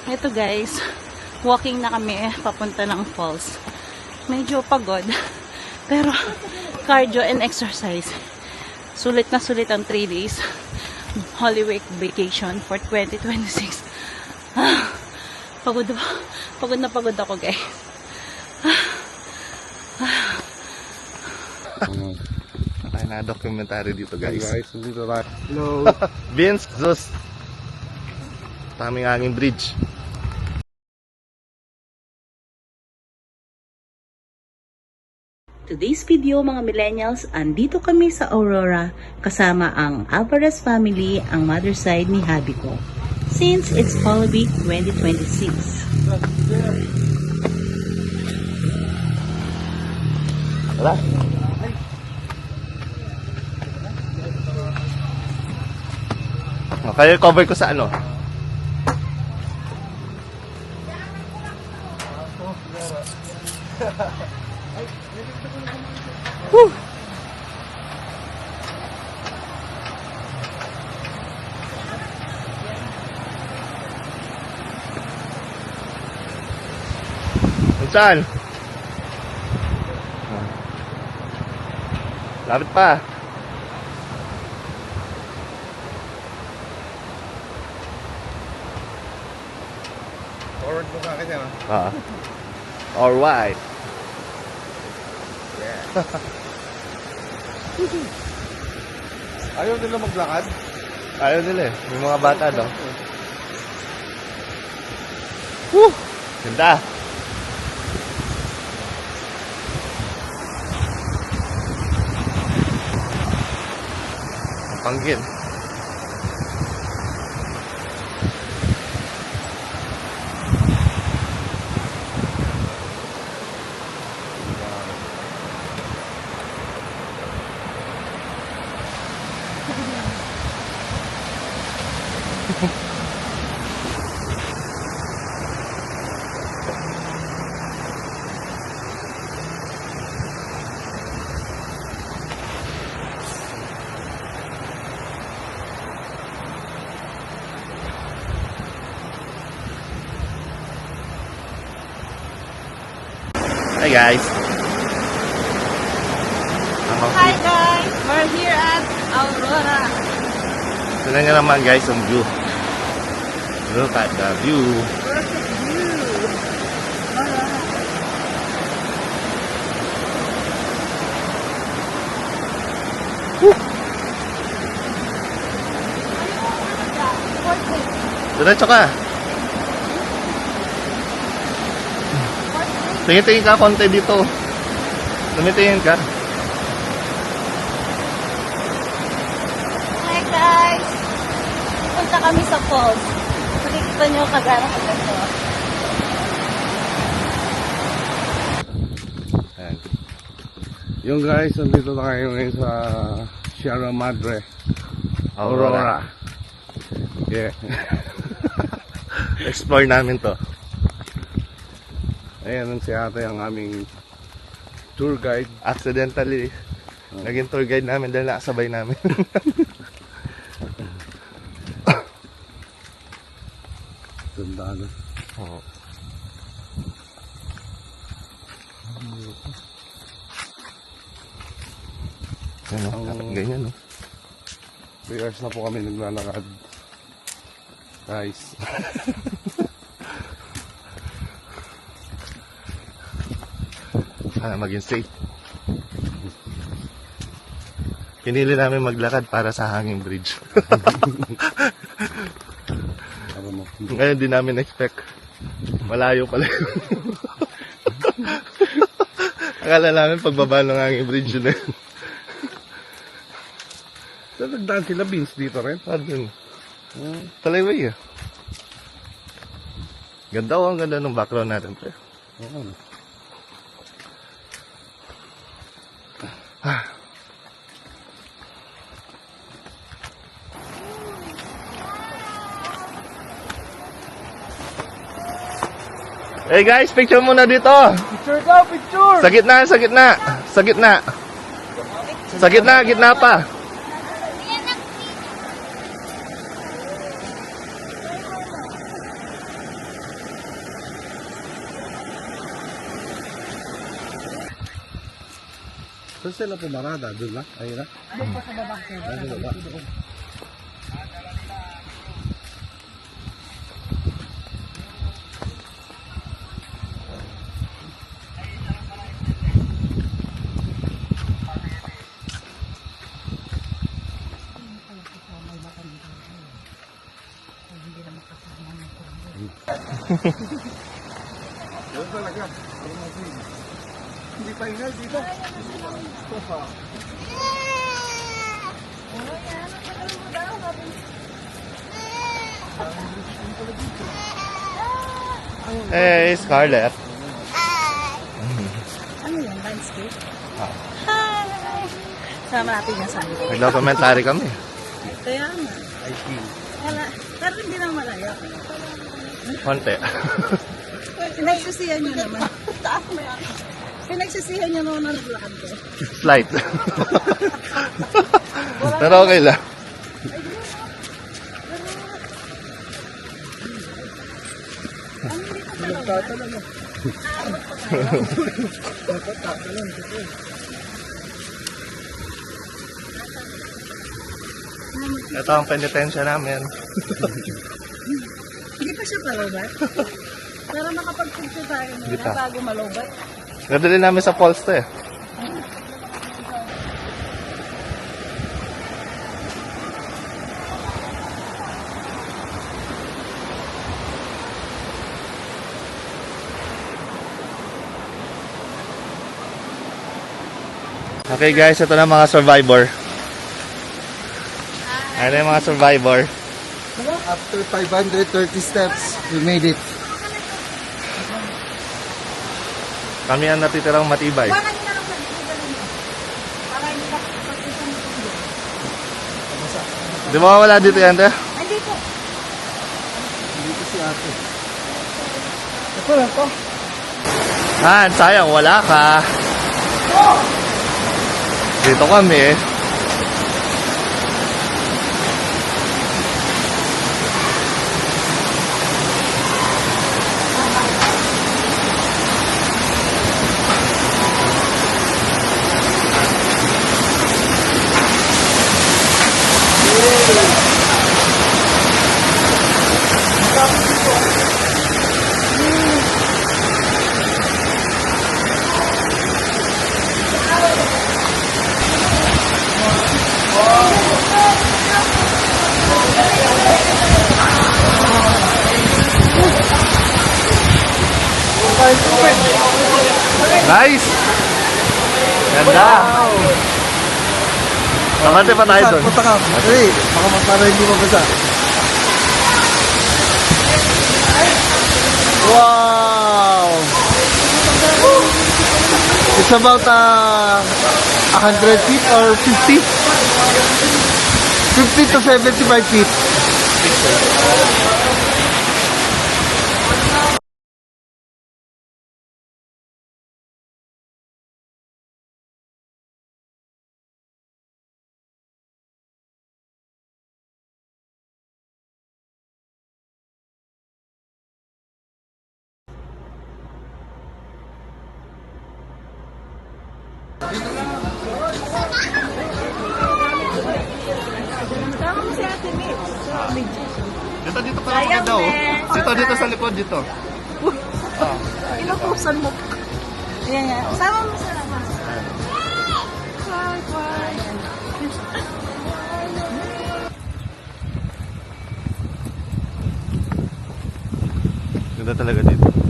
Ito guys, walking na kami papunta ng falls. Medyo pagod, pero cardio and exercise. Sulit na sulit ang 3 days Holy Week vacation for 2026. Pagod ako guys. Ay, na-documentary dito guys. Dito tayo. Hello. Vince, Zeus. Taming hanging bridge. Today's video mga millennials, andito kami sa Aurora kasama ang Alvarez family, ang mother side ni Habi ko. Since it's Holy Week 2026. Wala. Kaya cover ko sa ano? Woo! Saan? Lapit pa. Forward mo sa akin yan, Alright. Ayaw nila maglakad? Ayaw nila eh. May mga bata daw. Woo! Ganda. Ang panggil. Hi guys. Hi guys, we're here at Aurora. Tignan nyo naman guys ang view. Look at the view. Perfect view. Alright. Diretso ka. Tingin-tingin ka konti dito. Tumitingin ka. Hi guys! Punta kami sa falls. Makikita nyo kagana agad. Ayan. Yung guys, nandito na kayo ngayon sa Sierra Madre, Aurora. Yeah. Explore namin to. Ayan si ate ang aming tour guide. Accidentally, naging tour guide namin dahil nakasabay namin. Ganda na. Oo. Yan o, dapat ganyan o. 3 hours na po kami naglalakad. Guys. Para maging safe. Pinili namin maglakad para sa hanging bridge. Ngayon di namin expect. Malayo pala yun. Akala namin pagbaba ng hanging bridge yun eh. So, nagdaan sila Vince dito rin. Pardon. Talayway ah. Ganda o, ang ganda ng background natin. Pre. Oo. Hey guys, picture muna dito. Picture daw, picture! Sa gitna, sa gitna. Sa gitna. Sa gitna, gitna pa. Saan sila pumarada? Doon na? Ayun na? Doon pa sa baba. Ayun sa baba. Doon talaga. Hindi pa hingal dito. Hey, Scarlett. Ano yan? Landscape? Ah. Hi! Sama natin yan sa amin. Nag-documentary kami. Kaya nga. I feel. Wala. Pero hindi na malayo. Konti. Pinagsisihan nyo naman. Taas mo yan. Pinagsisihan nyo naman na naglakad ko. Slight. Pero okay lang. Ito ang penitensya namin. Hindi pa siya palobat. Pero makapag-picture tayo Hindi muna pa. bago malobat. Nadali namin sa falls to eh. Okay guys, ito na mga survivor. Ano yung mga survivor? After 530 steps, we made it. Kami ang natitirang matibay. Baka hindi na lang pag-ibig mo. Para hindi na pag-ibig mo. Di ba wala dito yan, te? Hindi po. Dito si ate. Ito lang po. Han, sayang, wala ka. Dito kami. Nice! Ganda! Nakante pa tayo doon. Punta ka. Hey, baka para hindi mabasa. Wow! It's about 100 feet or 50? 50 to 75 feet. Tama mo si Ate Mitch. Dito pala maganda oh. Dito sa likod dito. Inutusan mo. Ayan yan. Sama mo sa labas. Bye. Ganda talaga dito.